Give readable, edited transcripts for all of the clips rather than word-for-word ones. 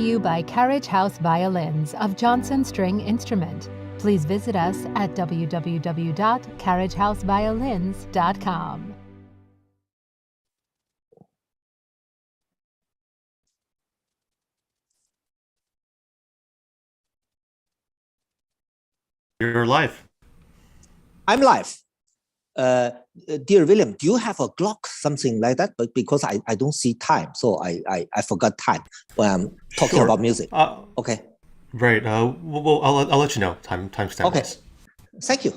you by Carriage House Violins of Johnson String Instrument. Please visit us at www.carriagehouseviolins.com. You're live. I'm live. Dear William, do you have a clock, something like that? But because I don't see time, so I forgot time when I'm talking about music. Okay. Right. Well, I'll let you know. Timestamp. Okay. Thank you.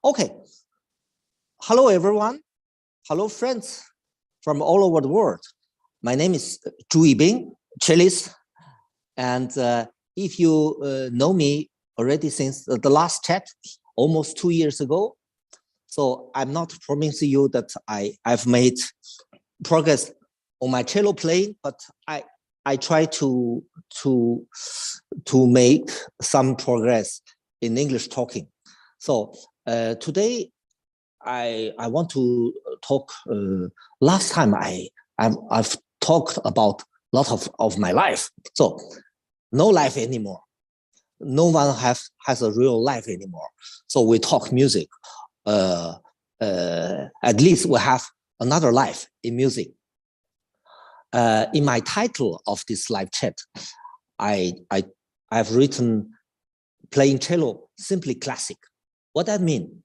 Okay. Hello, everyone. Hello, friends from all over the world. My name is Chu Yi-Bing, cellist. And if you know me already since the last chat, almost 2 years ago, so I'm not promising you that I've made progress on my cello playing, but I try to make some progress in English talking. So today I want to talk. Last time I've talked about a lot of my life. So no life anymore. No one has a real life anymore. So we talk music. At least we have another life in music. In my title of this live chat, I've written playing cello simply classic. What that mean?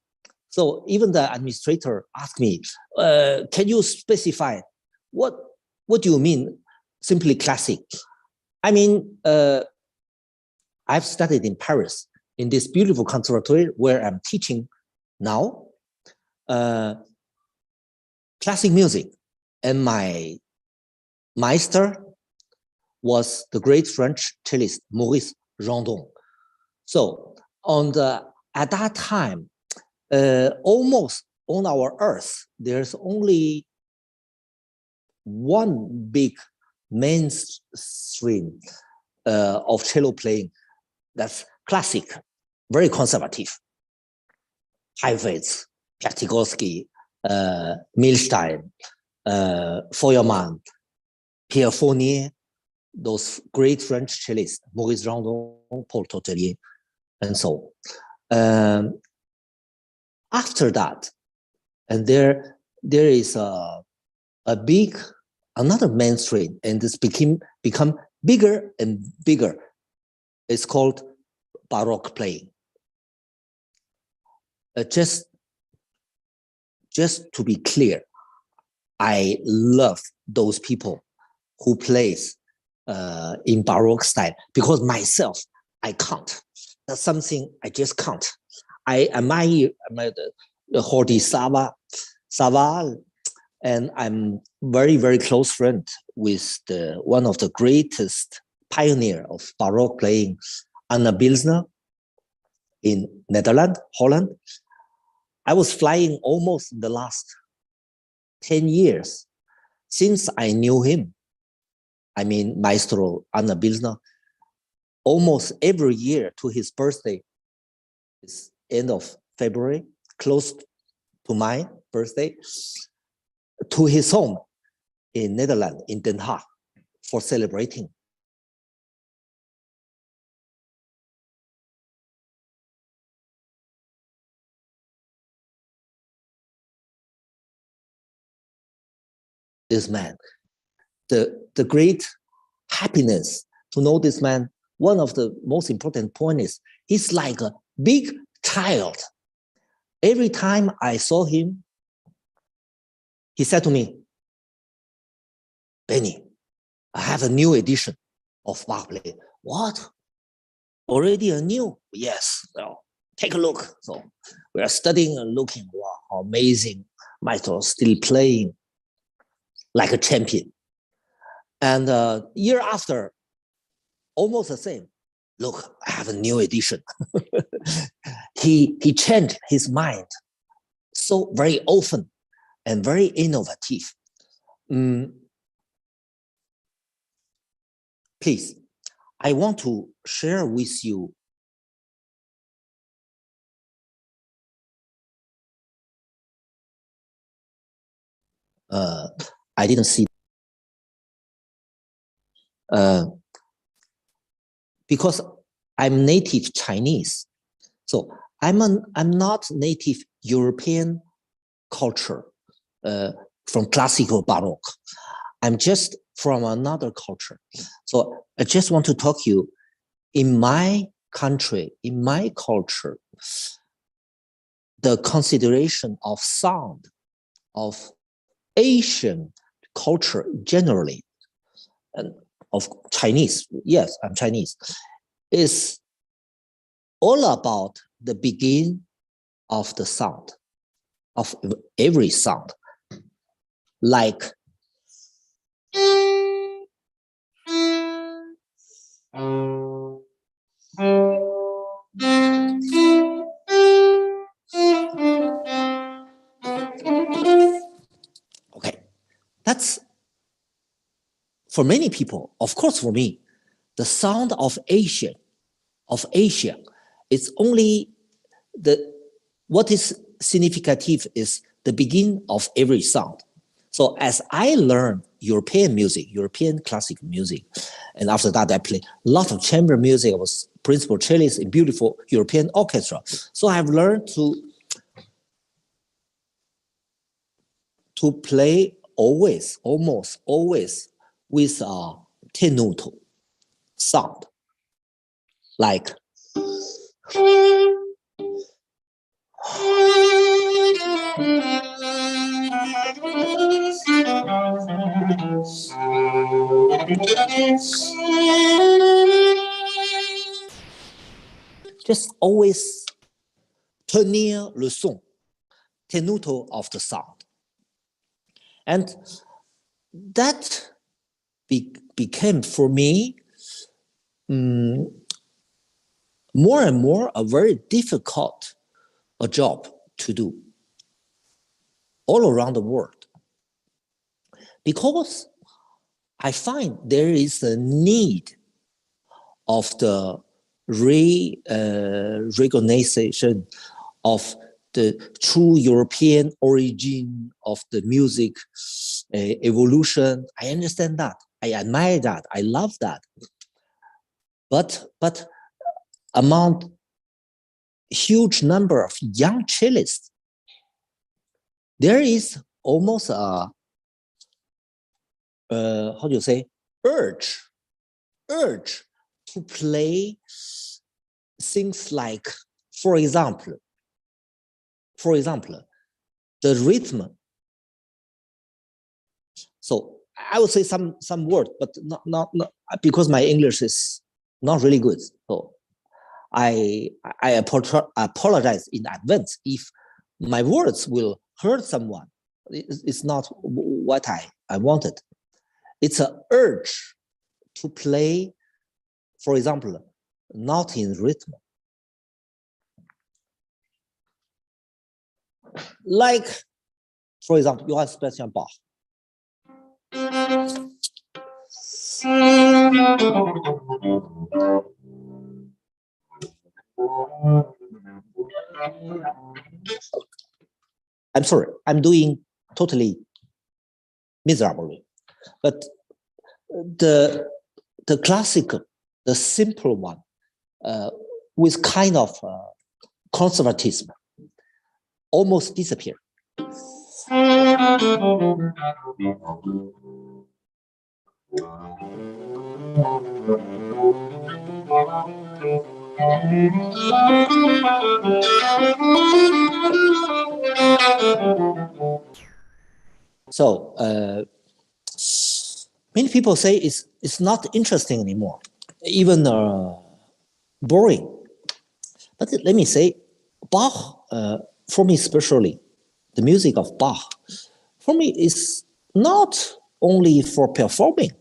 So even the administrator asked me, can you specify what do you mean simply classic? I mean, I've studied in Paris in this beautiful conservatory where I'm teaching now classic music, and my master was the great French cellist Maurice Gendron. So at that time, almost on our earth, there's only one big mainstream of cello playing that's classic, very conservative. Heifetz, Tchaikovsky, Milstein, Feuermann, Pierre Fournier, those great French cellists, Maurice Gendron, Paul Tortelier, and so on. After that, and there is another mainstream, and this become bigger and bigger. It's called baroque playing. Just to be clear, I love those people who plays in baroque style, because myself, I can't. That's something I just can't. I admire the Horty Saval, and I'm very, very close friend with one of the greatest pioneer of baroque playing, Anna Bilsner, in Netherlands, Holland. I was flying almost the last 10 years since I knew him. I mean, Maestro Anna Bilsner, almost every year to his birthday, it's end of February, close to my birthday, to his home in Netherlands, in Den Haag, for celebrating. This man, the great happiness to know this man. One of the most important points is he's like a big child. Every time I saw him, he said to me, Benny, I have a new edition of Bach play. What? Already a new? Yes. Well, take a look. So we are studying and looking. Wow, how amazing. Maestro still playing like a champion. And year after, almost the same. Look, I have a new edition. He changed his mind so very often and very innovative. Please, I want to share with you I didn't see because I'm native Chinese. So I'm not native European culture from classical baroque. I'm just from another culture. So I just want to talk to you, in my country, in my culture, the consideration of sound, of Asian culture generally, and of Chinese, yes, I'm Chinese, is all about the beginning of the sound, of every sound. Like okay, that's for many people, of course for me, the sound of Asia, it's only what is significative is the beginning of every sound. So as I learn European music, European classical music, and after that I play a lot of chamber music. I was principal cellist in beautiful European orchestra. So I've learned to play always, almost always with a tenure sound, like just always tenir le son, tenure of the sound. And that became for me more and more a very difficult job to do all around the world, because I find there is a need of the recognition of the true European origin of the music evolution. I understand that. I admire that. I love that. But among huge number of young cellists, there is almost a how do you say, urge to play things like, for example, the rhythm. So I would say some word, but not because my English is not really good. So I apologize in advance if my words will hurt someone. It's not what I wanted. It's an urge to play, for example, not in rhythm. Like, for example, Johann Sebastian Bach. I'm sorry, I'm doing totally miserably. But the classical, the simple one, with kind of conservatism, almost disappear. So many people say it's not interesting anymore, even boring. But let me say, Bach, for me especially, the music of Bach, for me is not only for performing.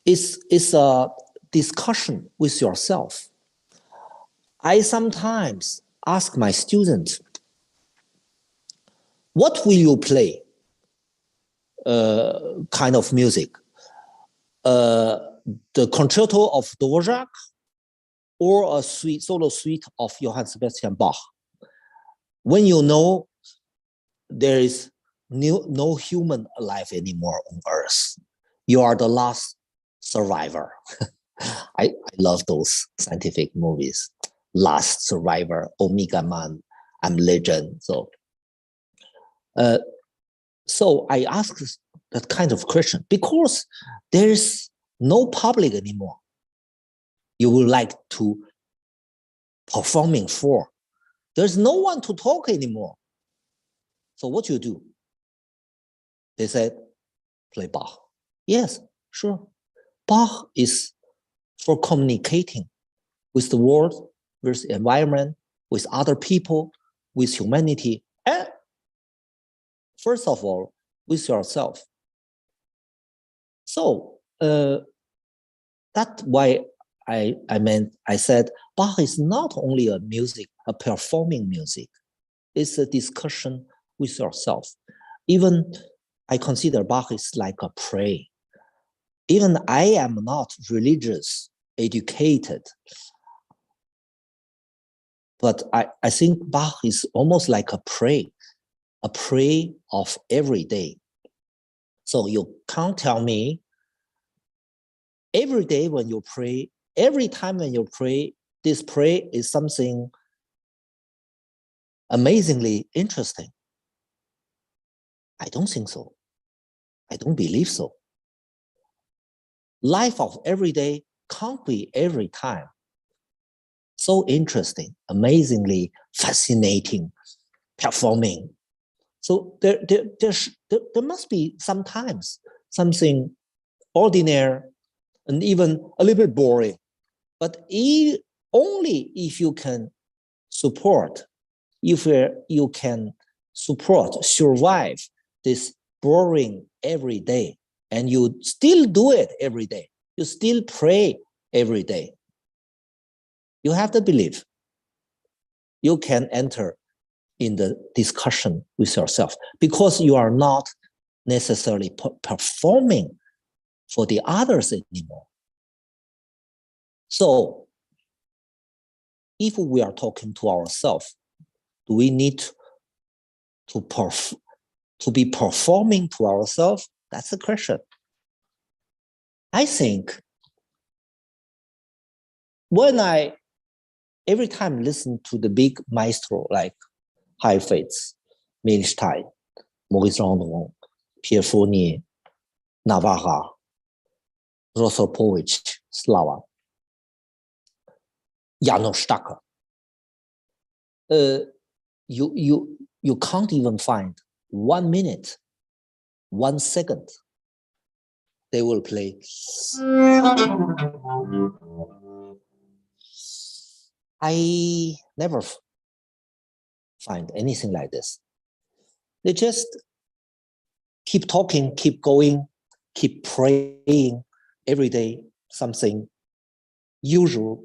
It's a discussion with yourself. I sometimes ask my students, what will you play kind of music? The concerto of Dvorak or a solo suite of Johann Sebastian Bach? When you know there is no human alive anymore on Earth, you are the last survivor. I love those scientific movies. Last Survivor, Omega Man, I'm Legend. So I asked that kind of question because there's no public anymore. You would like to performing for. There's no one to talk anymore. So what you do? They said, play Bach. Yes, sure. Bach is for communicating with the world, with the environment, with other people, with humanity, and first of all, with yourself. So that's why I said Bach is not only a music, a performing music. It's a discussion with yourself. Even I consider Bach is like a prayer. Even I am not religious, educated, but I think Bach is almost like a prayer of every day. So you can't tell me every day when you pray, every time when you pray, this prayer is something amazingly interesting. I don't think so. I don't believe so. Life of every day can't be every time so interesting, amazingly fascinating, performing. So there must be sometimes something ordinary and even a little bit boring. But only if you can support, if you can support, survive this boring every day, and you still do it every day, you still pray every day, you have to believe you can enter in the discussion with yourself because you are not necessarily performing for the others anymore. So if we are talking to ourselves, do we need to be performing to ourselves? That's the question. I think when every time listen to the big maestro like Heifetz, Milstein, Maurice Gendron, Pierre Fournier, Navarra, Rostropovich, Slava, Janos Stacker, you can't even find 1 minute, 1 second they will play. I never find anything like this. They just keep talking, keep going, keep praying every day, something usual,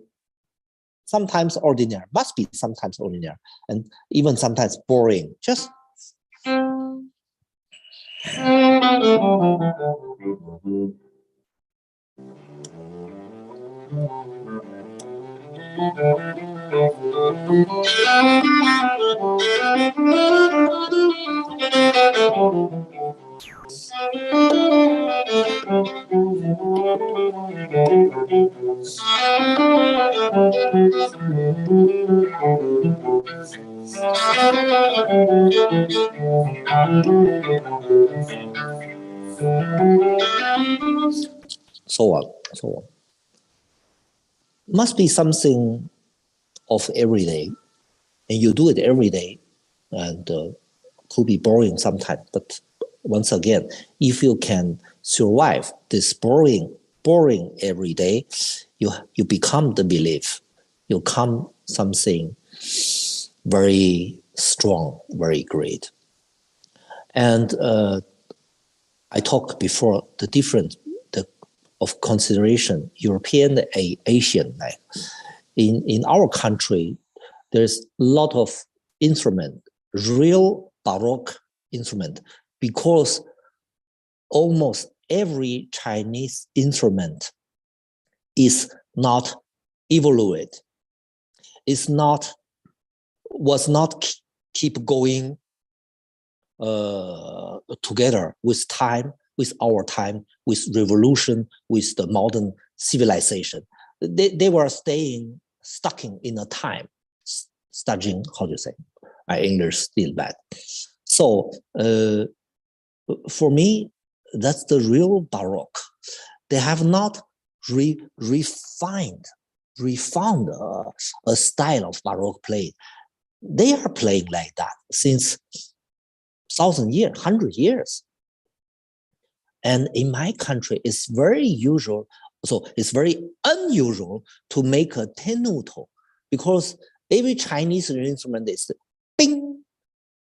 sometimes ordinary, must be sometimes ordinary, and even sometimes boring. Just so on, so on. Must be something of every day, and you do it every day, and could be boring sometimes. But once again, if you can survive this boring every day, you become the belief. You become something very strong, very great. And I talked before the difference of consideration, European and Asian. Like in our country, there's a lot of instrument, real baroque instrument, because almost every Chinese instrument is not evaluated. Was not keep going together with time, with our time, with revolution, with the modern civilization. they were stuck in a time, studying, how do you say? My English still bad. So for me, that's the real Baroque. They have not refound a style of Baroque play. They are playing like that since 1,000 years, 100 years. And in my country, it's very usual. So it's very unusual to make a tenuto because every Chinese instrument is bing,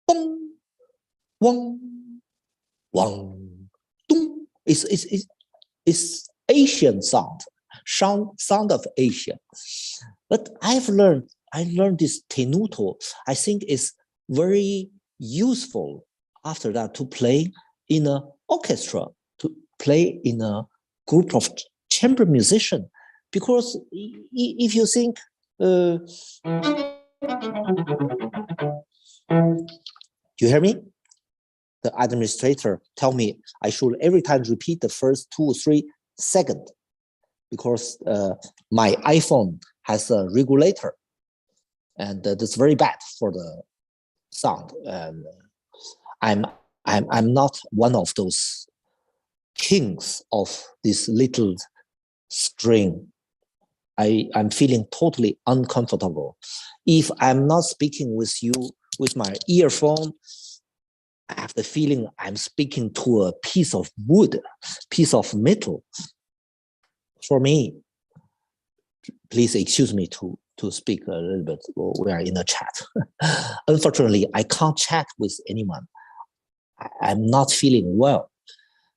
bong, wong, wong, dong. It's Asian sound of Asia. But I learned this tenuto. I think it's very useful after that to play in an orchestra, to play in a group of chamber musicians. Because if you think, do you hear me? The administrator tell me I should every time repeat the first 2 or 3 seconds because my iPhone has a regulator, and that's very bad for the sound. And I'm not one of those kings of this little string. I'm feeling totally uncomfortable. If I'm not speaking with you with my earphone, I have the feeling I'm speaking to a piece of wood, piece of metal. For me, please excuse me to speak a little bit. We are in a chat. Unfortunately, I can't chat with anyone. I'm not feeling well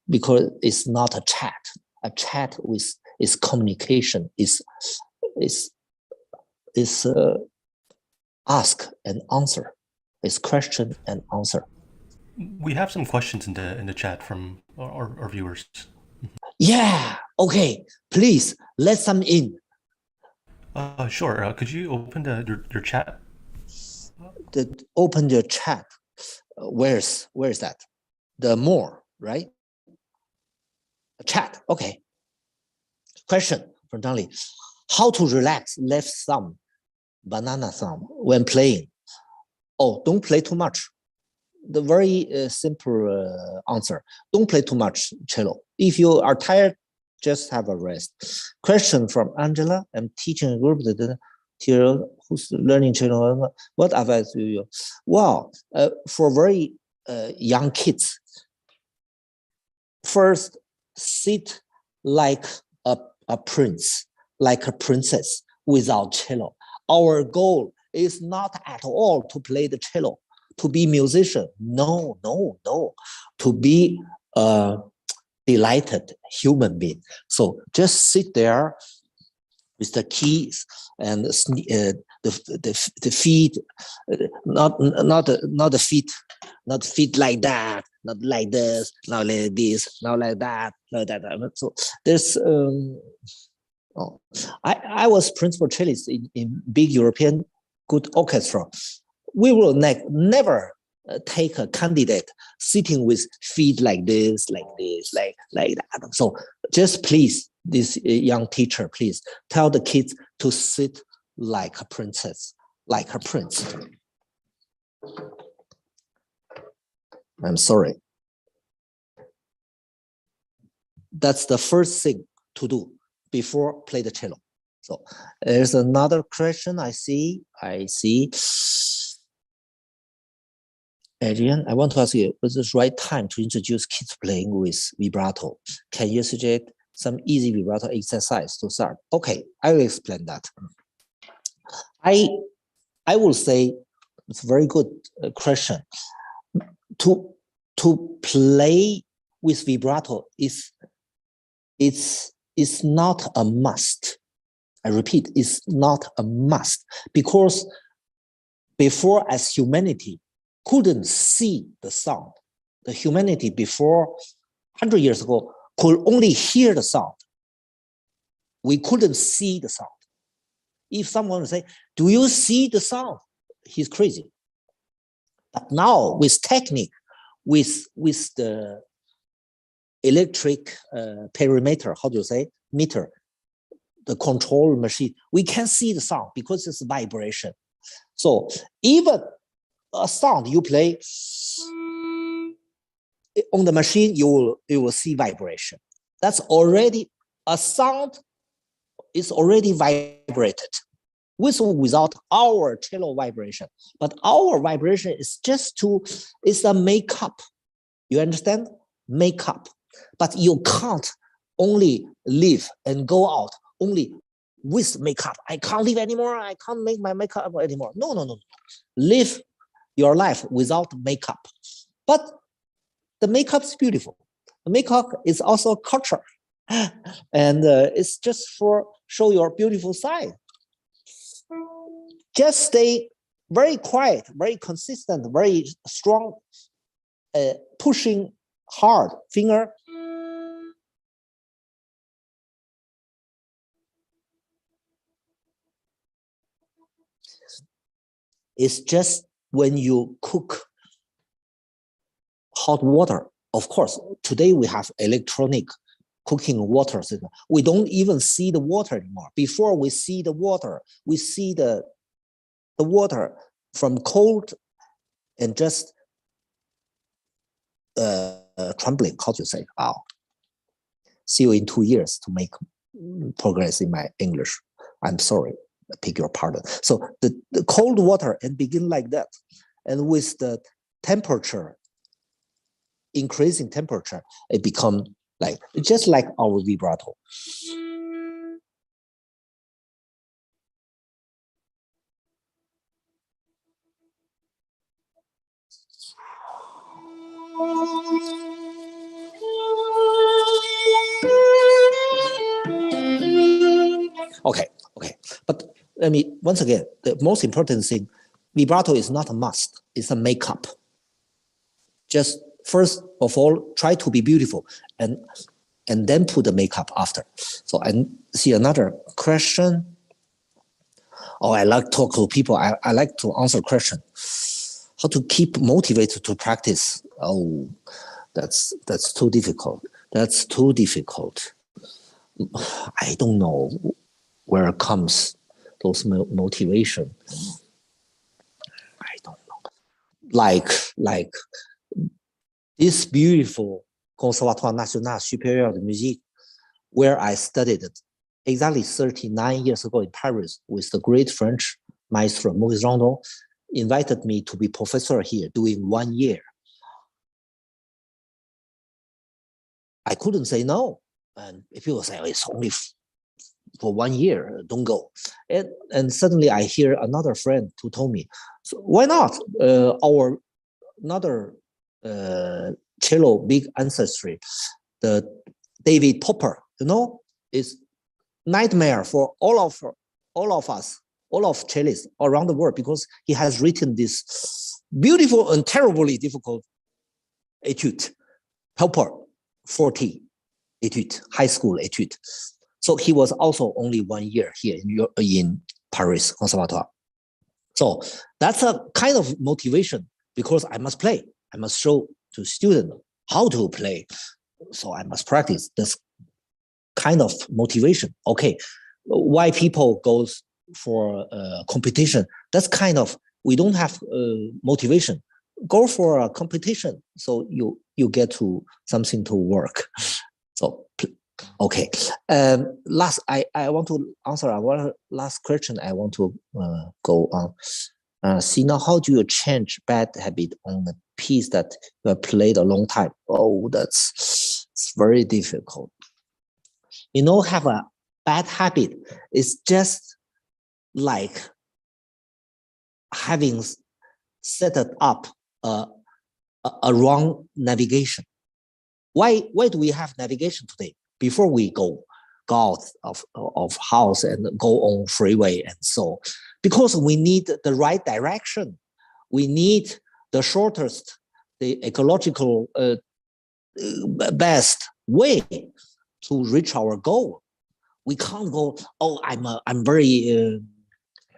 because it's not a chat. A chat is communication. Is ask and answer. It's question and answer. We have some questions in the chat from our viewers. Yeah. Okay. Please let some in. Sure. Could you open your chat? Open your chat. Where is that? The more, right? Chat. Okay. Question from Donnelly. How to relax left thumb, banana thumb when playing? Oh, don't play too much. The very simple answer. Don't play too much cello. If you are tired, just have a rest. Question from Angela. I'm teaching a group who's learning cello. What advice do you? Wow, for very young kids, first sit like a prince, like a princess without cello. Our goal is not at all to play the cello, to be musician. No. To be a delighted human being. So just sit there with the keys and the feet, not the feet like that, not like this, not like this, not like that, not like that. So there's I was principal cellist in big European good orchestra. We will never take a candidate sitting with feet like this, like that. So just please, this young teacher, please tell the kids to sit like a princess, like a prince. I'm sorry. That's the first thing to do before play the cello. So there's another question I see. Adrian, I want to ask you, was this right time to introduce kids playing with vibrato? Can you suggest some easy vibrato exercise to start? Okay, I will explain that. I will say it's a very good question. To play with vibrato is not a must. I repeat, it's not a must, because before, as humanity couldn't see the sound, the humanity before 100 years ago could only hear the sound. We couldn't see the sound. If someone would say, do you see the sound? He's crazy. But now with technique, with the electric perimeter, how do you say, meter, the control machine, we can see the sound because it's vibration. So even a sound you play on the machine, you will see vibration. That's already a sound is already vibrated with or without our cello vibration. But our vibration is it's a makeup. You understand? Makeup. But you can't only live and go out only with makeup. I can't live anymore. I can't make my makeup anymore. No. Live your life without makeup. But the makeup is beautiful. The makeup is also culture. And it's just for show your beautiful side. Just stay very quiet, very consistent, very strong, pushing hard finger. It's just when you cook hot water. Of course, today we have electronic cooking water system. We don't even see the water anymore. Before we see the water, we see the water from cold and just trembling. How to say? Wow. See you in 2 years to make progress in my English. I'm sorry. I beg your pardon. So the cold water and begin like that. And with the temperature, increasing temperature, it become like, just like our vibrato. Okay. But I mean, once again, the most important thing, vibrato is not a must. It's a makeup. Just first of all, try to be beautiful and then put the makeup after. So I see another question. Oh, I like to talk to people. I like to answer questions. How to keep motivated to practice? Oh, that's too difficult. That's too difficult. I don't know where comes those motivation. I don't know. Like this beautiful Conservatoire National Supérieur de Musique, where I studied exactly 39 years ago in Paris with the great French maestro Maurice Gendron, invited me to be professor here doing 1 year. I couldn't say no. And people say, oh, it's only for 1 year, don't go. And suddenly I hear another friend who told me, so why not? Our another cello big ancestry, the David Popper, is nightmare for all of us, all of cellists around the world, because he has written this beautiful and terribly difficult etude, Popper 40 etude, high school etude. So he was also only 1 year here in Paris Conservatoire. So that's a kind of motivation, because I must play. I must show to students how to play. So I must practice. This kind of motivation. Okay, why people goes for competition? That's kind of, we don't have motivation. Go for a competition, so you get to something to work. So okay, last I want to answer one last question. I want to go on. See now, how do you change bad habit on the piece that you have played a long time? Oh, it's very difficult. Have a bad habit. It's just like having set it up a wrong navigation. Why do we have navigation today? Before we go out of house and go on freeway and so, because we need the right direction. We need the shortest, the ecological best way to reach our goal. We can't go, oh, I'm very,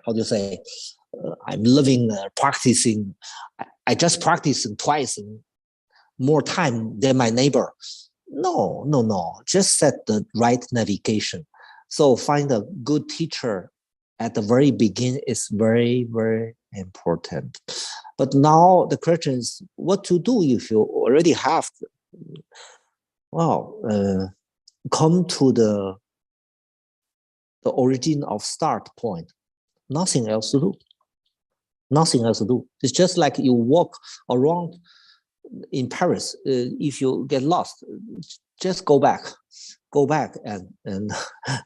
how do you say, I'm living, practicing. I just practice twice more time than my neighbor. No. Just set the right navigation. So find a good teacher at the very beginning is very, very important. But now the question is what to do if you already have, come to the origin of start point. Nothing else to do. Nothing else to do. It's just like you walk around in Paris. If you get lost, just go back and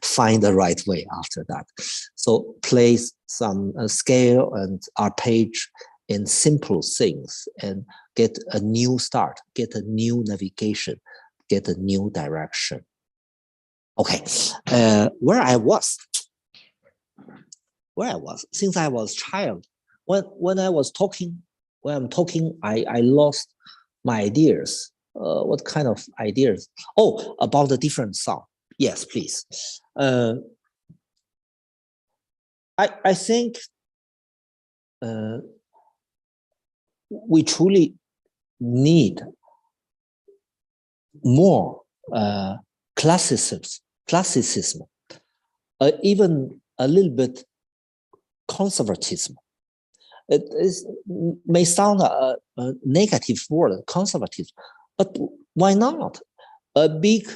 find the right way after that. So place some scale and arpege in simple things and get a new start, get a new navigation, get a new direction. Okay, where I was, since I was a child, when I'm talking, I lost my ideas. What kind of ideas? Oh, about the different sound. Yes, please. I think we truly need more classicism, even a little bit conservatism. It may sound a negative word, conservative, but why not? A big,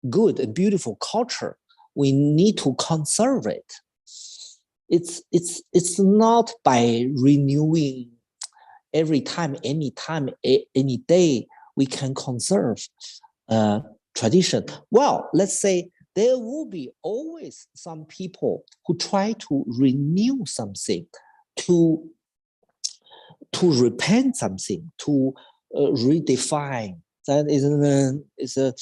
good, and beautiful culture, we need to conserve it. It's not by renewing every time, any day we can conserve tradition. Well, let's say there will be always some people who try to renew something, to repent something, to redefine. That is a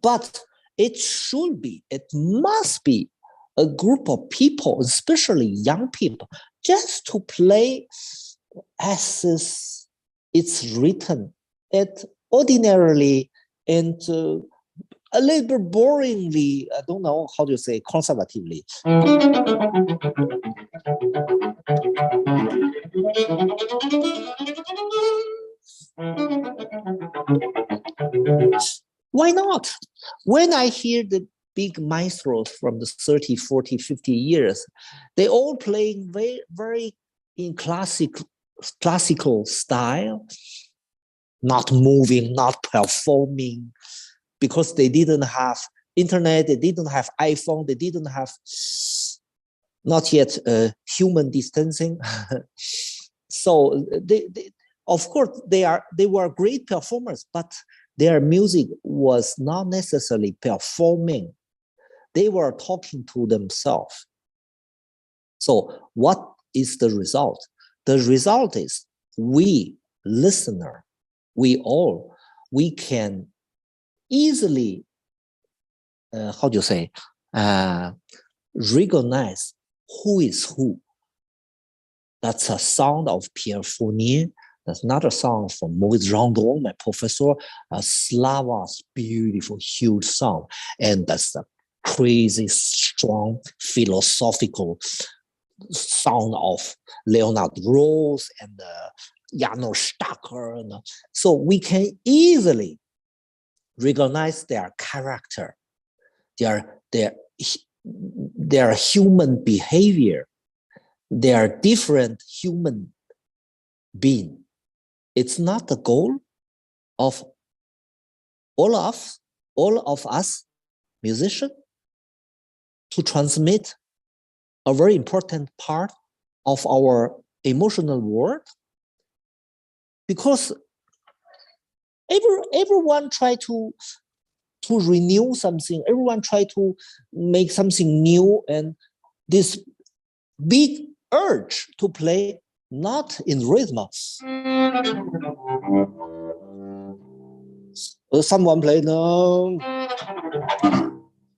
but it must be a group of people, especially young people, just to play as it's written, it ordinarily and a little bit boringly, I don't know how to say, conservatively. Why not? When I hear the big maestros from the 30, 40, 50 years, they all playing very, very in classical style, not moving, not performing, because they didn't have internet, they didn't have iPhone, they didn't have not yet human distancing. So they of course they were great performers, but their music was not necessarily performing. They were talking to themselves. So what is the result? The result is we listener, we can easily, recognize who is who. That's a sound of Pierre Fournier. That's another song from Maurice Gendron, my professor, Slava's beautiful, huge sound. And that's the crazy, strong, philosophical sound of Leonard Rose and Janos Stacker. So we can easily recognize their character, their human behavior, their different human being. It's not the goal of all of us musicians to transmit a very important part of our emotional world, because everyone try to renew something, everyone try to make something new, and this big urge to play not in rhythm. Someone play no.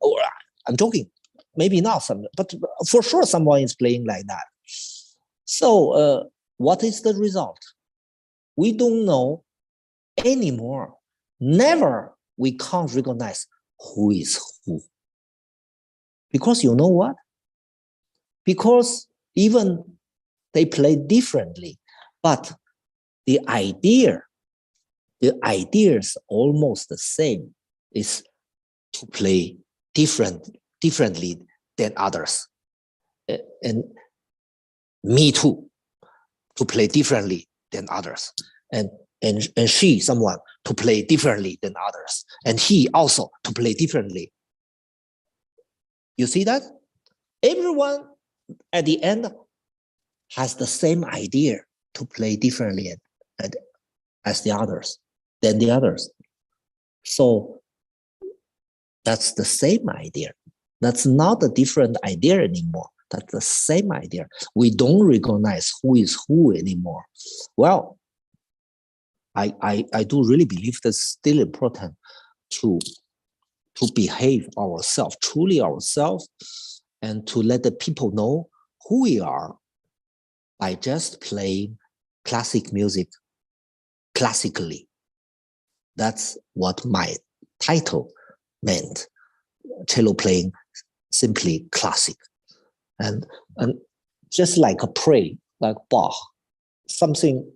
Oh, I'm joking. Maybe not some, but for sure someone is playing like that. So what is the result? We don't know anymore. Never we can't recognize who is who. Because you know what? Because even they play differently, but the idea is almost the same, is to play differently than others. And me too, to play differently than others. And someone to play differently than others. And he also to play differently. You see that? Everyone at the end has the same idea to play differently as the others, than the others. So that's the same idea. That's not a different idea anymore. That's the same idea. We don't recognize who is who anymore. Well, I do really believe that's still important to behave ourselves, truly ourselves, and to let the people know who we are by just playing classic music classically. That's what my title meant. Cello playing simply classic. And just like a prayer, like Bach, something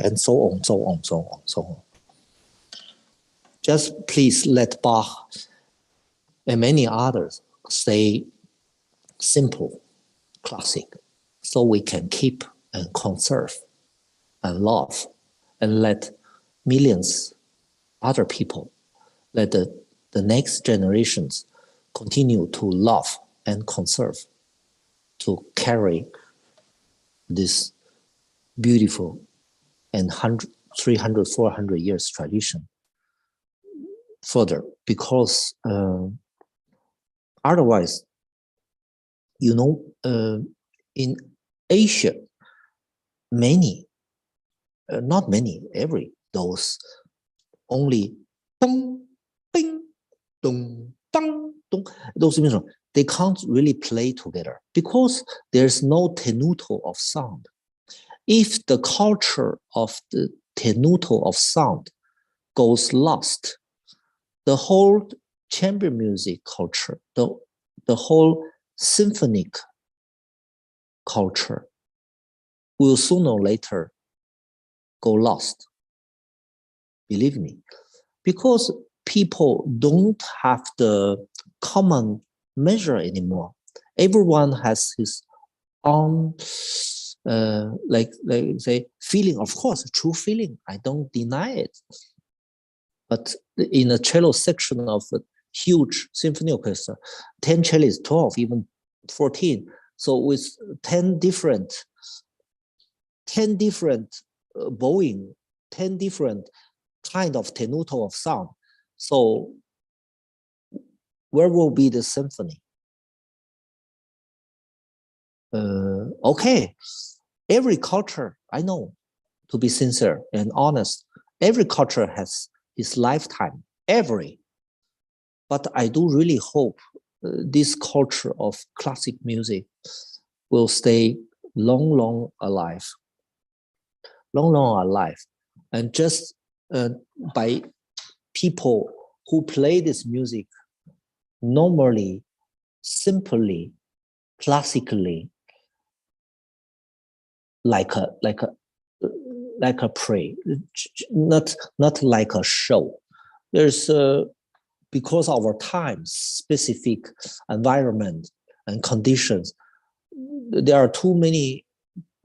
and so on, so on, so on, so on. Just please let Bach and many others say simple, classic, so we can keep and conserve and love, and let millions other people, let the next generations continue to love and conserve, to carry this beautiful and 300, 400 years tradition further, because otherwise, you know, in Asia, many, not many, those only dong, bing, dong, dong, dong, those instruments, they can't really play together because there's no tenuto of sound. If the culture of the tenuto of sound goes lost, the whole chamber music culture, the whole symphonic culture will sooner or later go lost. Believe me, because people don't have the common measure anymore. Everyone has his own, like say, feeling. Of course, true feeling. I don't deny it. But in a cello section of a huge symphony orchestra, 10 cellists, 12, even 14. So with 10 different bowing, 10 different kind of tenuto of sound. So where will be the symphony? Okay, every culture, I know, to be sincere and honest, every culture has its lifetime, but I do really hope this culture of classic music will stay long, long alive. long, long alive. And just by people who play this music normally, simply, classically, like a play, not like a show. There's because of our time, specific environment and conditions, there are too many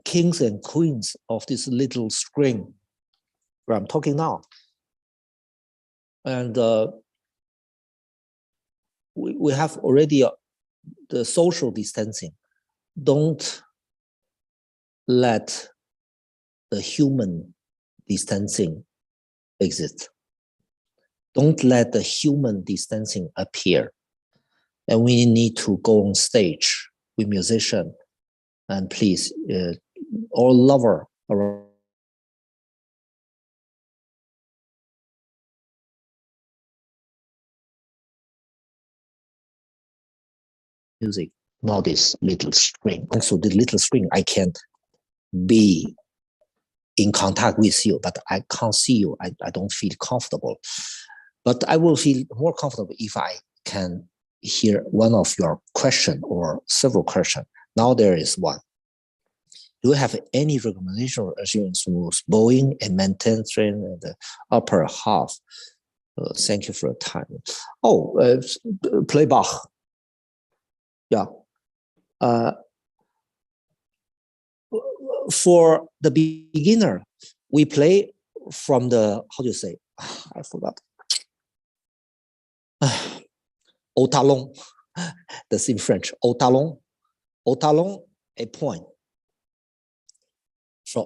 kings and queens of this little string where I'm talking now. And we have already the social distancing. Don't let the human distancing exist. Don't let the human distancing appear. And we need to go on stage with musician. And please, all lover around music, not this little string. Also, the little string, I can be in contact with you, but I can't see you. I don't feel comfortable. But I will feel more comfortable if I can hear one of your question or several questions. Now there is one. Do you have any recommendation or assurance rules, bowing and maintain strain in the upper half? Thank you for your time. Oh, play Bach. Yeah. For the beginner, we play from the, how do you say? I forgot. Au talon, that's in French. Au talon, a point.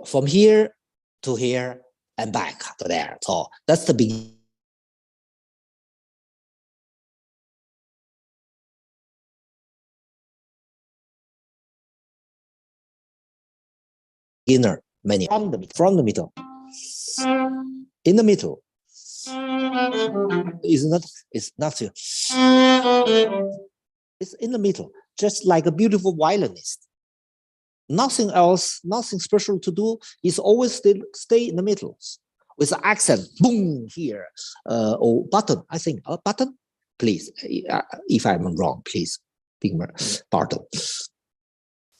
From here to here and back to there. So that's the beginner menu. From the middle. In the middle. It's not it's in the middle, just like a beautiful violinist. Nothing else, nothing special to do. It's always stay in the middle with the accent, boom, here. Or button, I think, a button, please. If I'm wrong, please, pardon.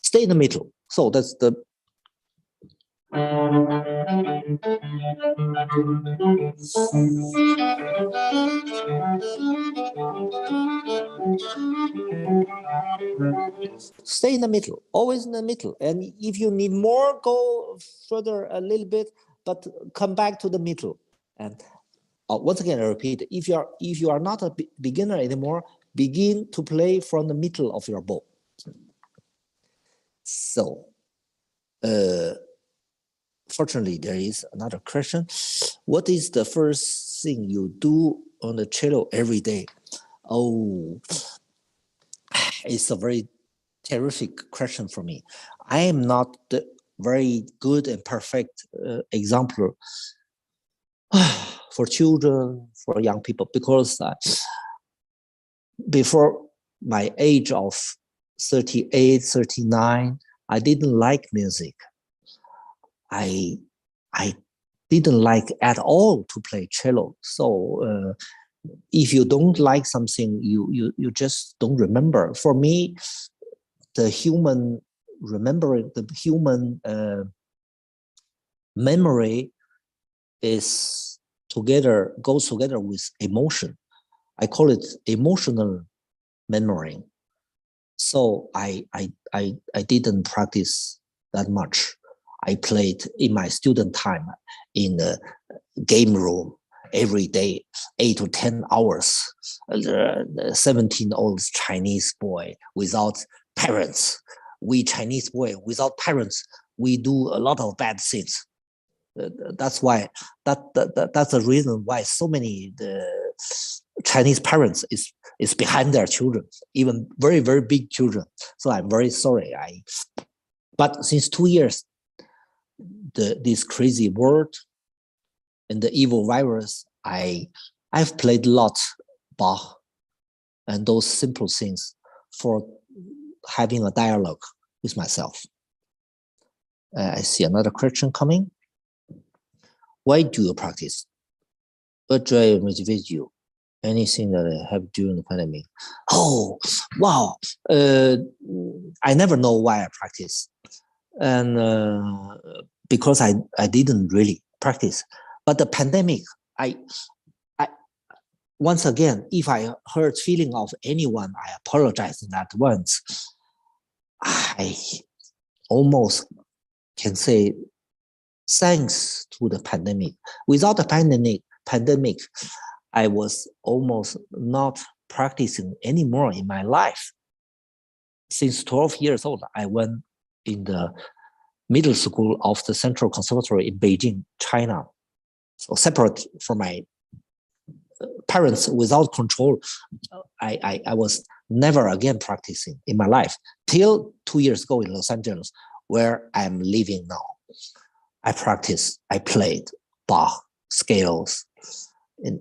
Stay in the middle. So that's the stay in the middle, always in the middle. And if you need more, go further a little bit, but come back to the middle. And once again, I repeat, if you are not a beginner anymore, begin to play from the middle of your bow. So, fortunately, there is another question. What is the first thing you do on the cello every day? Oh, it's a very terrific question for me. I am not the very good and perfect example for children, for young people, because before my age of 38, 39, I didn't like music. I didn't like at all to play cello. So if you don't like something, you just don't remember. For me, the human remembering, the human memory goes together with emotion. I call it emotional memory. So I didn't practice that much. I played in my student time in the game room every day, 8 to 10 hours. 17-year-old Chinese boy without parents. We Chinese boy without parents, we do a lot of bad things. That's why that's the reason why so many Chinese parents is behind their children, even very, very big children. So I'm very sorry. But since 2 years, this crazy world and the evil virus, I've played a lot Bach and those simple things for having a dialogue with myself. I see another question coming. Why do you practice? What drive motivates you? Anything that I have during the pandemic? Oh, wow. I never know why I practice. And because I didn't really practice. But the pandemic, I once again, if I hurt feeling of anyone, I apologize in advance. I almost can say thanks to the pandemic. Without the pandemic, I was almost not practicing anymore in my life. Since 12 years old, I went in the middle school of the Central Conservatory in Beijing, China. So separate from my parents, without control, I was never again practicing in my life till 2 years ago in Los Angeles, where I'm living now. I practiced, I played Bach, scales, in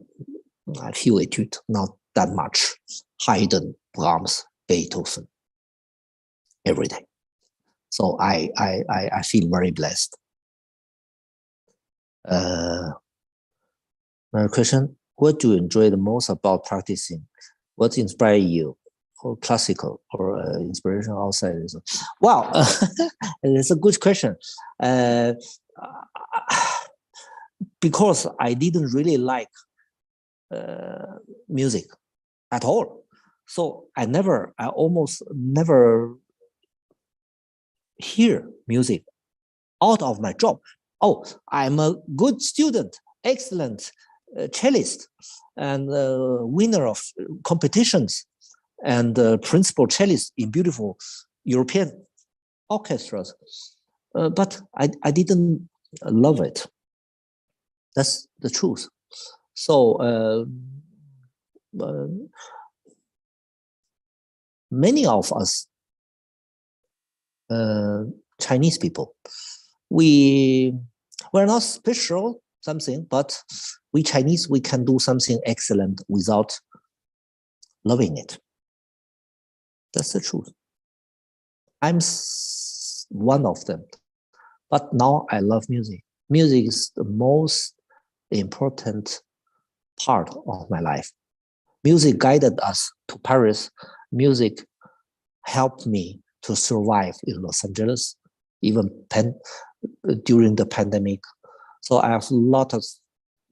a few etudes, not that much. Haydn, Brahms, Beethoven, every day. So I feel very blessed. Another question, what do you enjoy the most about practicing? What inspires you? Or classical or inspiration outside? Wow, it's a good question. Because I didn't really like music at all. So I almost never hear music out of my job. Oh, I'm a good student, excellent cellist, and winner of competitions, and principal cellist in beautiful European orchestras. But I didn't love it. That's the truth. So many of us Chinese people, we're not special something, but we Chinese, we can do something excellent without loving it. That's the truth. I'm one of them. But now I love music. Music is the most important part of my life. Music guided us to Paris. Music helped me to survive in Los Angeles, even during the pandemic. So I have a lot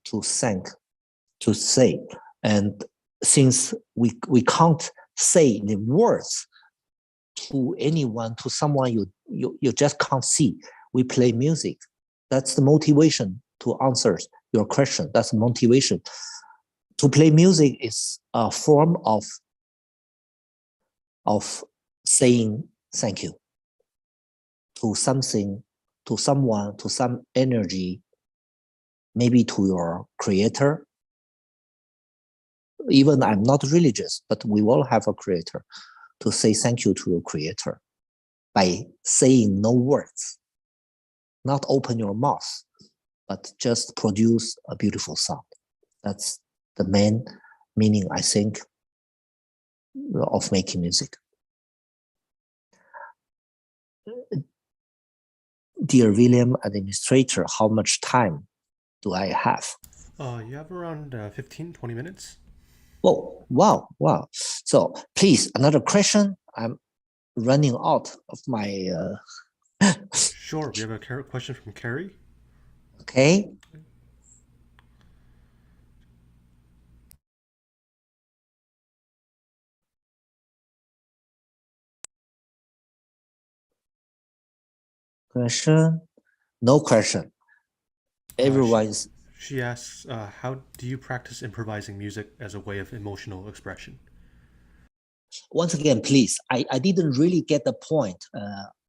to say. And since we can't say the words to anyone, to someone you just can't see, we play music. That's the motivation to answer your question. That's the motivation. To play music is a form of saying thank you to something, to someone, to some energy, maybe to your creator. Even I'm not religious, but we all have a creator. To say thank you to your creator by saying no words, not open your mouth, but just produce a beautiful sound. That's the main meaning, I think, of making music. Dear William, administrator, how much time do I have? You have around 15, 20 minutes. Oh, wow. So please, another question. I'm running out of my... Sure, we have a question from Carrie. Okay. Question? No question. Everyone's... She asks, how do you practice improvising music as a way of emotional expression? Once again, please, I didn't really get the point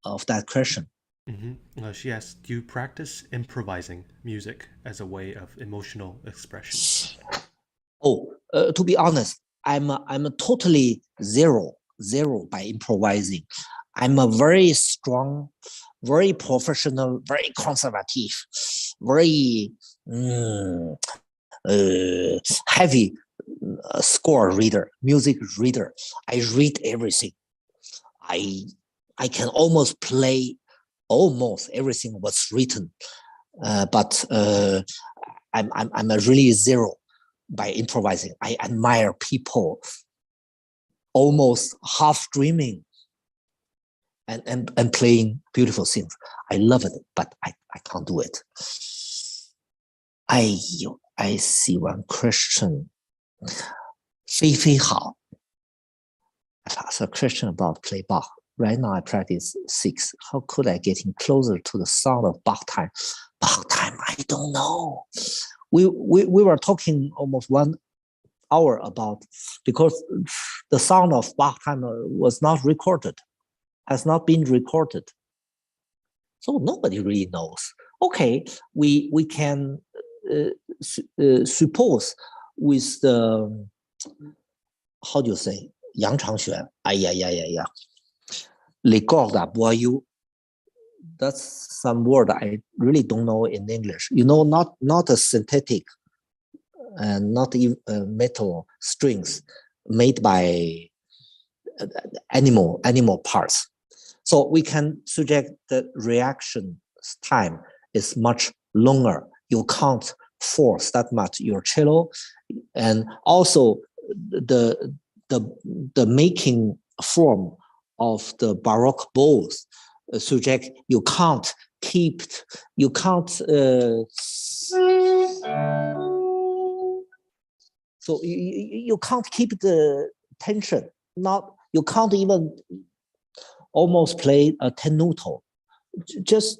of that question. Mm-hmm. She asks, do you practice improvising music as a way of emotional expression? Oh, to be honest, I'm a totally zero by improvising. I'm a very strong, very professional, very conservative, very heavy score reader, music reader. I read everything. I can almost play almost everything was written, but I'm a really zero by improvising. I admire people almost half dreaming and playing beautiful things. I love it, but I can't do it. I see one question. Fei Fei Hao. I asked a question about play Bach. Right now I practice 6. How could I get closer to the sound of Bach time? Bach time, I don't know. We were talking almost 1 hour about, because the sound of Bach time was not recorded, has not been recorded. So nobody really knows. Okay, we can suppose with the, how do you say, Yang Changxuan, yeah. Les cordes à boyau. That's some word I really don't know in English. You know, not a synthetic and not even metal strings made by animal parts. So we can suggest that reaction time is much longer. You can't force that much your cello, and also the making form of the baroque bows suggest you can't so you can't keep the tension. You can't even almost play a tenuto, just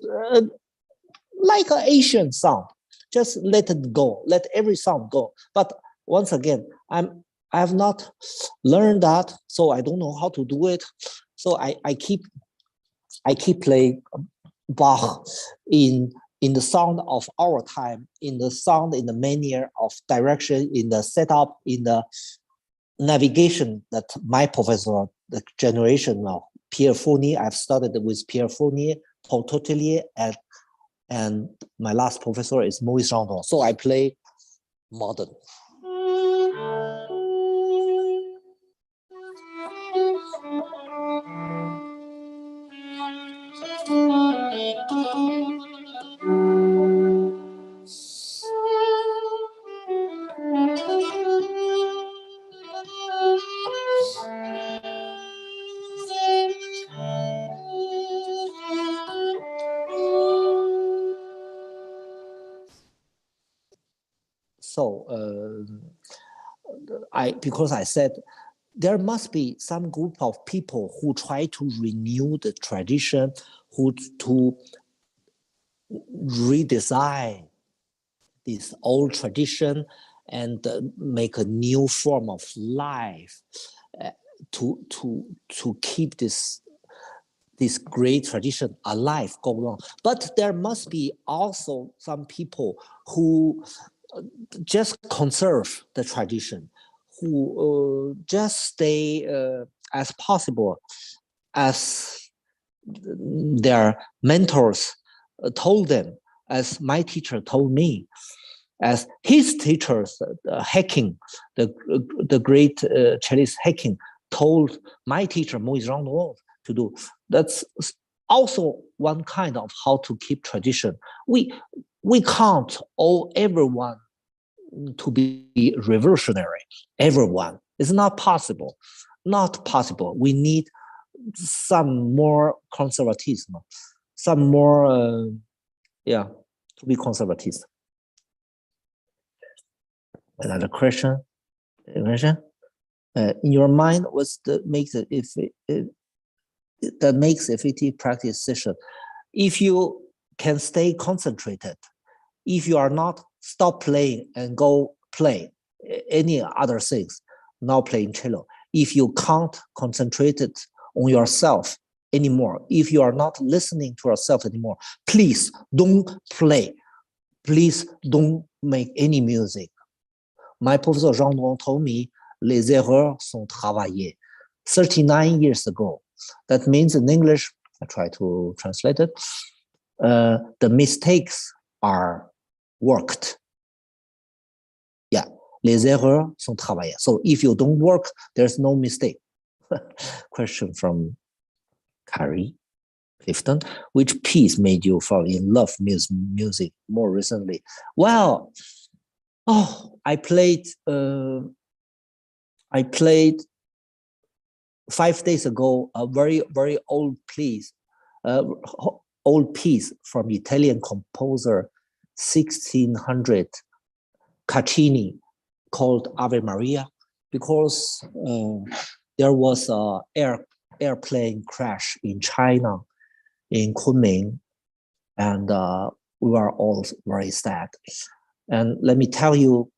like an Asian sound. Just let it go, let every sound go. But once again, I have not learned that, so I don't know how to do it. So I keep playing Bach in the sound of our time, in the sound, in the manner of direction, in the setup, in the navigation that my professor, the generation of Pierre Fournier, I've studied with Pierre Fournier, Paul Totelier, and my last professor is Maurice Gendron. So I play modern. So because I said there must be some group of people who try to renew the tradition, who to redesign this old tradition and make a new form of life to keep this great tradition alive, going on. But there must be also some people who just conserve the tradition, who just stay as possible as their mentors told them, as my teacher told me, as his teachers, Hecking, the great cellist Hecking, told my teacher Maurice Gendron to do. That's also one kind of how to keep tradition. We can't owe everyone to be revolutionary. Everyone. It's not possible. Not possible. We need some more conservatism, some more, to be conservative. Another question. In your mind, what's that makes effective practice session? If you can stay concentrated, if you are not stop playing and go play any other things, not playing cello, if you can't concentrate it on yourself anymore, if you are not listening to yourself anymore, please don't play. Please don't make any music. My professor Gendron told me, les erreurs sont travaillées. 39 years ago. That means in English, I try to translate it, the mistakes are worked. Yeah, les erreurs sont travaillées. So if you don't work, there's no mistake. Question from Carrie Clifton. Which piece made you fall in love with music more recently? Well, Oh, I played 5 days ago a very old piece from Italian composer 1600 Caccini called Ave Maria, because there was a airplane crash in China, in Kunming, and we were all very sad. And let me tell you,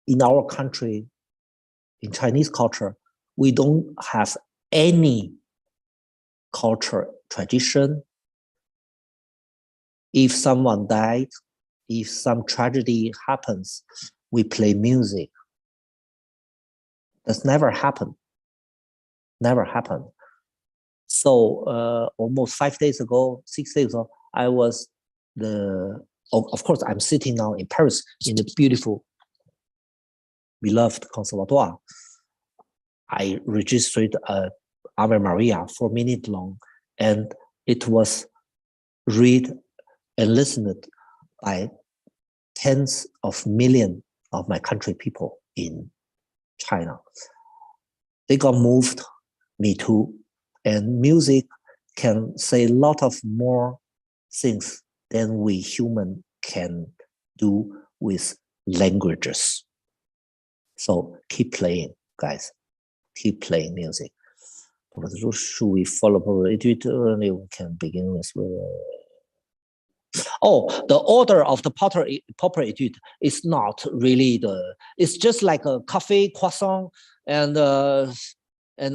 in our country, in Chinese culture, we don't have any culture tradition. If someone died, if some tragedy happens, we play music. That's never happened. Never happened. So almost 5 days ago, 6 days ago, I was of course, I'm sitting now in Paris in the beautiful, beloved Conservatoire. I registered Ave Maria 4 minutes long, and it was read and listened by tens of millions of my country people in China. They got moved, me too. And music can say a lot of more things than we human can do with languages. So keep playing, guys. Keep playing music. Should we follow it? We can begin with. Oh, the order of the proper etude is not really it's just like a coffee, croissant, and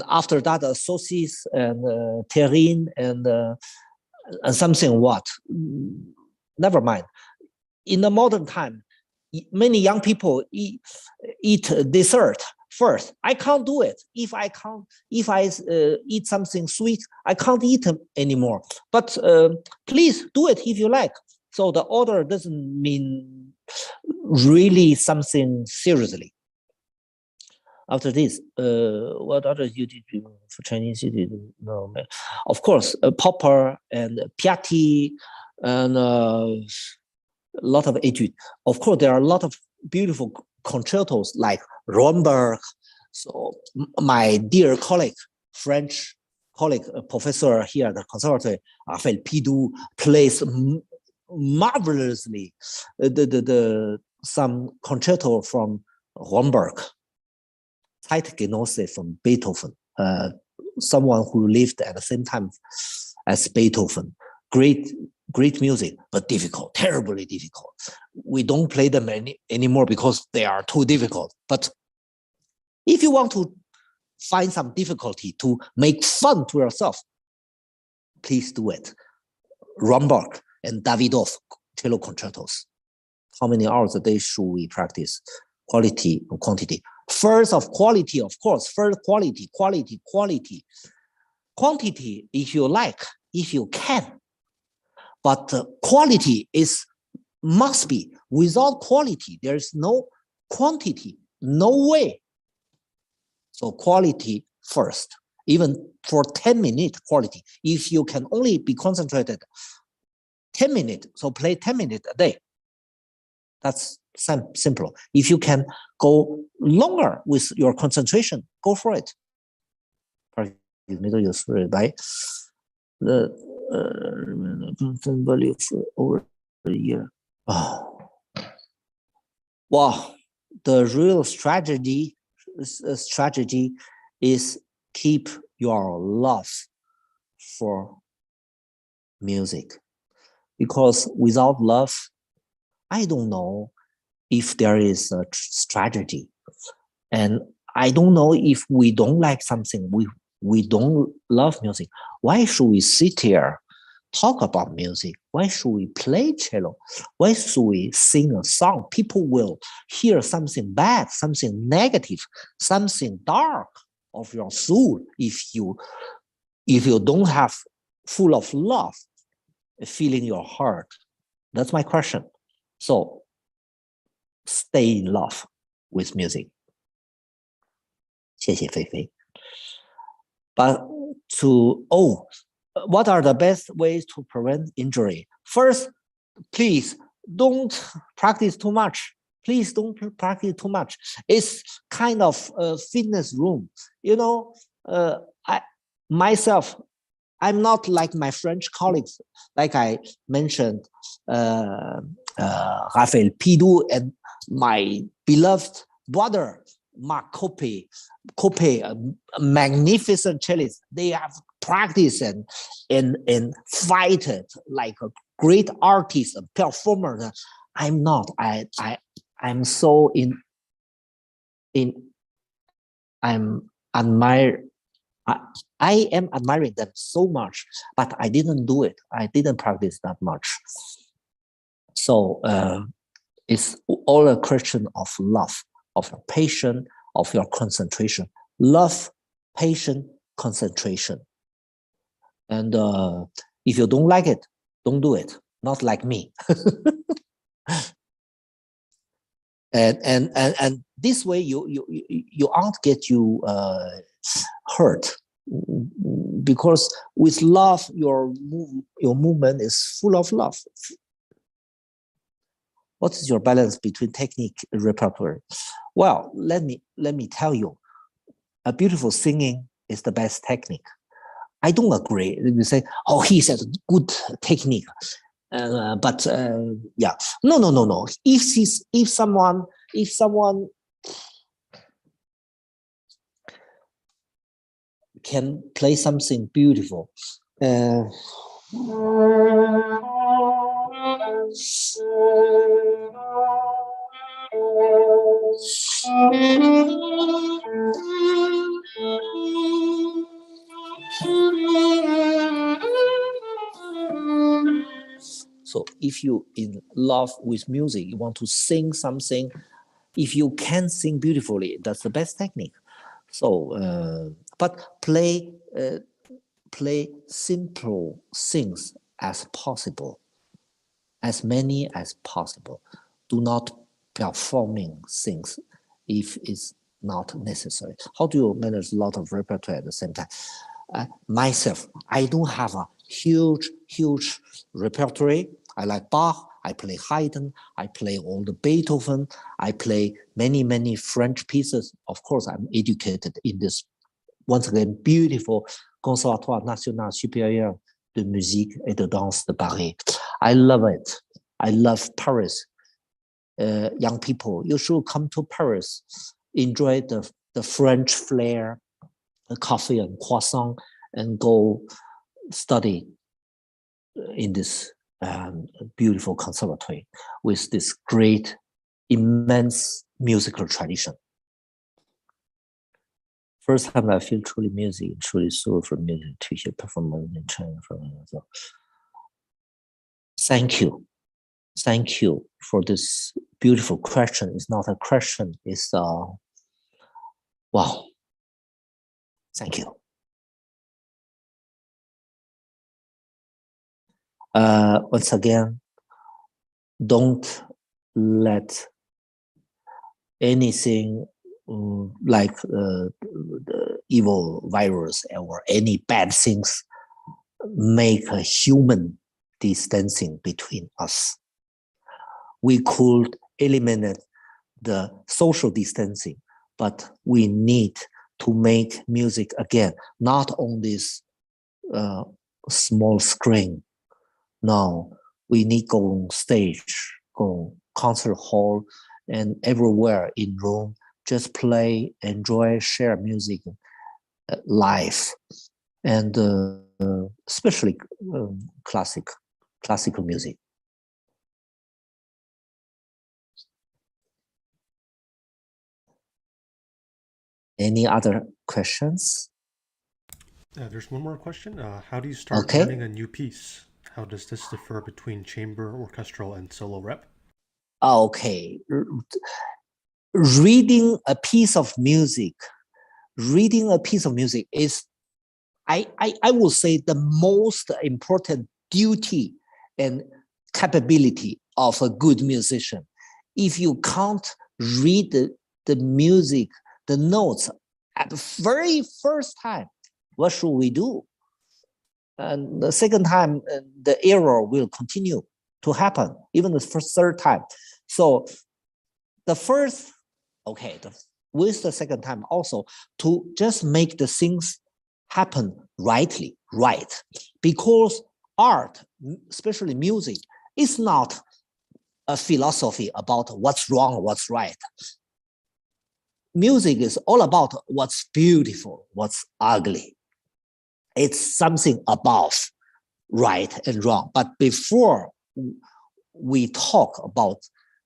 after that a saucisse and terrine and something what. Never mind. In the modern time, many young people eat dessert first. I can't do it. If I eat something sweet, I can't eat them anymore. But please do it if you like. So the order doesn't mean really something seriously. After this, what other you did for Chinese? You did no, of course, Popper and Piatti and a lot of etudes. Of course, there are a lot of beautiful concertos like Romberg. So my dear colleague, French colleague, professor here at the Conservatoire, Raphael Pidou, plays marvelously some concerto from Romberg. Zeitgenosse from Beethoven, someone who lived at the same time as Beethoven. Great music, but difficult, terribly difficult. We don't play them anymore because they are too difficult. But if you want to find some difficulty to make fun to yourself, please do it. Romberg and Davidoff cello concertos. How many hours a day should we practice? Quality or quantity? First of quality, of course. First quality. Quantity, if you like, if you can. But quality must be. Without quality, there is no quantity, no way. So quality first, even for 10-minute quality. If you can only be concentrated 10 minutes, so play 10 minutes a day. That's simple. If you can go longer with your concentration, go for it. The constant value for over a year. Oh. Wow, the real strategy is keep your love for music, because without love, I don't know if there is a strategy, and I don't know if we don't like something, we don't love music. Why should we sit here, talk about music? Why should we play cello? Why should we sing a song? People will hear something bad, something negative, something dark of your soul if you don't have full of love filling your heart. That's my question. So stay in love with music. 谢谢菲菲. But what are the best ways to prevent injury? First, please don't practice too much. Please don't practice too much. It's kind of a fitness room. You know, I'm not like my French colleagues, like I mentioned, Raphael Pidou and my beloved brother, Marc Coppe, a magnificent cellist. They have practiced and fighted like a great artist, a performer. I'm not. I'm so I'm admire. I am admiring them so much, but I didn't do it. I didn't practice that much. So it's all a question of love, of your patience, of your concentration. Love, patience, concentration. And if you don't like it, don't do it. Not like me. and this way you aren't get you hurt, because with love your movement is full of love. What is your balance between technique and repertoire? Well, let me tell you, a beautiful singing is the best technique. I don't agree. You say, oh, he said good technique. But yeah, no. If someone can play something beautiful, so if you in love with music, you want to sing something, if you can sing beautifully, that's the best technique. So, but play simple things as possible, as many as possible. Do not performing things if it's not necessary. How do you manage a lot of repertoire at the same time? Myself, I don't have a huge repertoire. I like Bach, I play Haydn, I play all the Beethoven, I play many French pieces. Of course, I'm educated in this, once again, beautiful Conservatoire National Supérieur de Musique et de Danse de Paris. I love it. I love Paris. Young people, you should come to Paris, enjoy the French flair, the coffee and croissant, and go study in this beautiful conservatory with this great, immense musical tradition. First time I feel truly music, truly soul from music to hear performance in China from another. Thank you. Thank you for this beautiful question. It's not a question, it's wow. Thank you. Once again, don't let anything like the evil virus or any bad things make a human distancing between us. We could eliminate the social distancing, but we need to make music again, not on this small screen. No, we need go on stage, go concert hall, and everywhere in room, just play, enjoy, share music live, and especially classical music. Any other questions? There's one more question. How do you start learning a new piece? How does this differ between chamber, orchestral, and solo rep? Okay. Reading a piece of music is, I will say, the most important duty and capability of a good musician. If you can't read the music, the notes at the very first time, what should we do? And the second time, the error will continue to happen, even the third time. So the first, okay, with the second time also to just make the things happen right. Because art, especially music, is not a philosophy about what's wrong, what's right. Music is all about what's beautiful, what's ugly. It's something above right and wrong. But before we talk about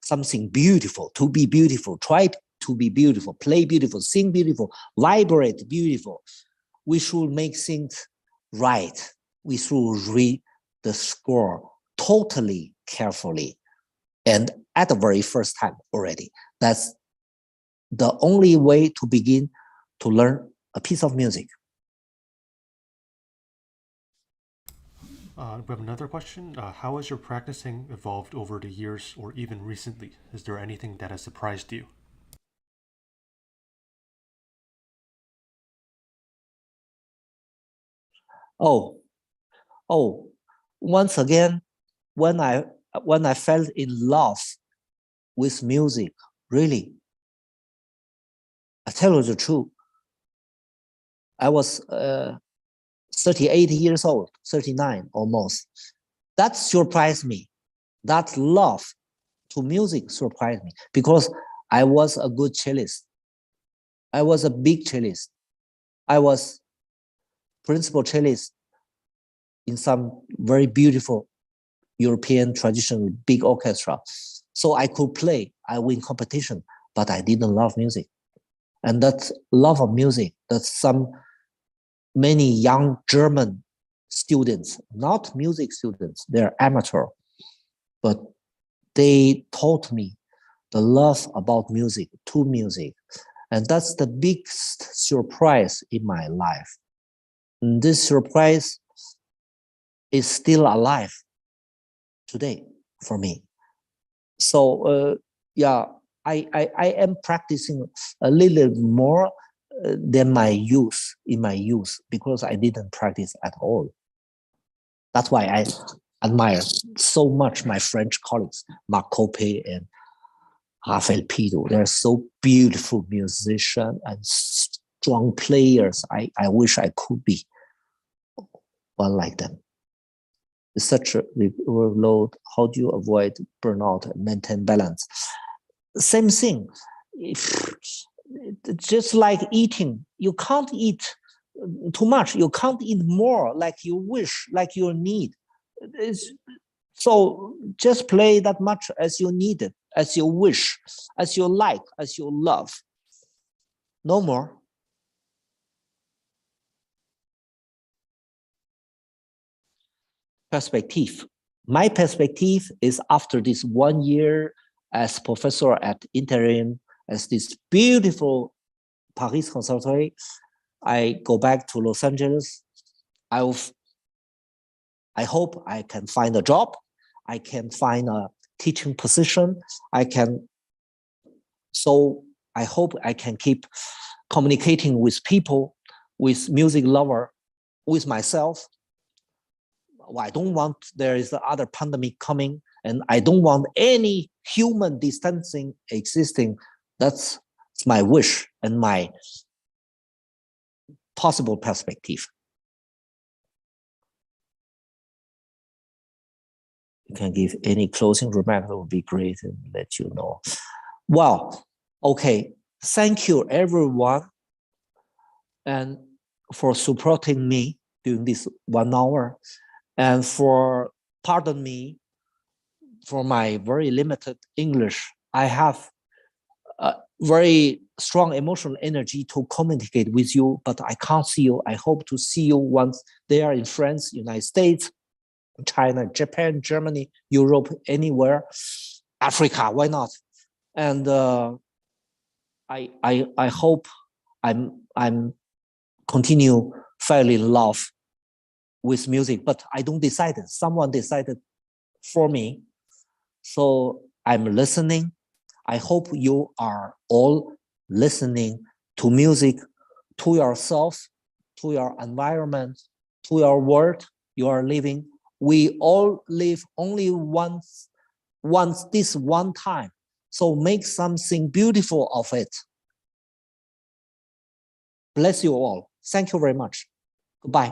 something beautiful, to be beautiful, try to be beautiful, play beautiful, sing beautiful, vibrate beautiful, we should make things right. We should read the score totally carefully and at the very first time already. That's the only way to begin to learn a piece of music. We have another question. How has your practicing evolved over the years or even recently? Is there anything that has surprised you? Oh, once again, when I fell in love with music, really, I tell you the truth, I was 38 years old, 39 almost. That surprised me. That love to music surprised me because I was a good cellist. I was a big cellist. I was principal cellist in some very beautiful European traditional big orchestra. So I could play, I win competition, but I didn't love music. And that love of music, that many young German students, not music students, they're amateur, but they taught me the love about music, to music. And that's the biggest surprise in my life. And this surprise is still alive today for me. So yeah, I am practicing a little more than in my youth, because I didn't practice at all. That's why I admire so much my French colleagues, Marc Copé and Raphael Pido. They're so beautiful musicians and strong players. I wish I could be one like them. It's such a workload. How do you avoid burnout and maintain balance? Same thing. Just like eating, you can't eat too much. You can't eat more like you wish, like you need. So just play that much as you need it, as you wish, as you like, as you love. No more. Perspective. My perspective is after this 1 year as professor at interim, as this beautiful Paris Conservatory, I go back to Los Angeles. I hope I can find a job. I can find a teaching position. So I hope I can keep communicating with people, with music lover, with myself. I don't want there is another pandemic coming, and I don't want any human distancing existing. That's my wish and my possible perspective. You can give any closing remark, that would be great, and let you know. Well, okay. Thank you, everyone, and for supporting me during this 1 hour, and for pardon me for my very limited English. I have a very strong emotional energy to communicate with you, but I can't see you. I hope to see you once there in France, United States, China, Japan, Germany, Europe, anywhere, Africa, why not? And I hope I'm continue falling in love with music, but I don't decide it. Someone decided for me. So I'm listening. I hope you are all listening to music, to yourself, to your environment, to your world you are living. We all live only once this one time. So make something beautiful of it. Bless you all. Thank you very much. Goodbye.